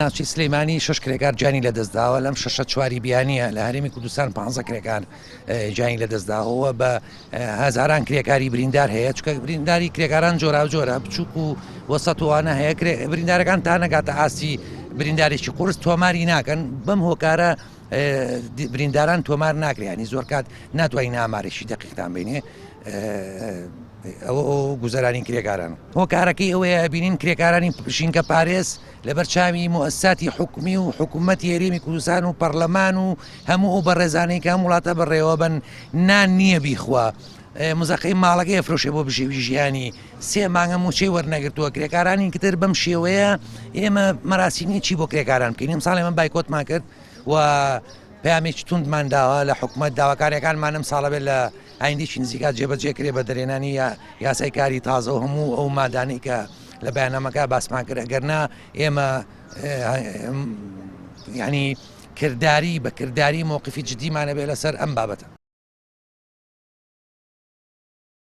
ناوچی سلەیمانی 6 کرێکار جانی لەدەستداوە لەم 6 چواری بیانیە لە هەرێمی کوردستان 15 کرێکار جانی لەدەستداوە بە هەزاران کرێکاری بریندار هەیە چکە برینداری کرێکاران جۆرا جۆرە بچووک و وەسەتوانە هەیە بریندارەکان تا نەگاتە ئاسی بریندارێکی قورس تۆماری ناکەن بەم هۆکارە برینداران تۆمار ناکرێنی زۆر کات ناتوانین ئامارێکی دەقیقتان بینێ ئەو گوزەرانی کرێکاران هۆکارەکەی ئەوەیە بینین کرێکارانی پشینکە پارێز لەبەر چاوی مؤسساتی حکومی و حکوومەتی هەرێمی کوردستان و پەرلەمان و هەموو ئەو بەڕێزانەی کە هەم وڵاتە بەڕێوە بن نان نییە بیخوا مزەقی ماڵەکەی ئەفرۆشێ بۆ بژێوی ژیانی 3 مانگە موچەی وەرنەگرتووە کرێکارانی کتر بەم شێوەیە ئێمە مەراسیمی چی بۆ کرێکاران بکەین ساڵێ من بایکۆتمان کرد و پامێکی توندمان داوە لە حکوومەت داواکاریەکانمانم ساڵە بێت لە ئایندیی نزیکات جێبەجێکرێ بە دەرێنانی یاسای کاری تازە و هەموو ئەو مادانی کە لە بەیاننامەکە باسمان کرد ئەگەرنا ئێمە ینی کردداری بە کردداری مووقفی جدیمانە بێ لەسەر ئەم بابەتە.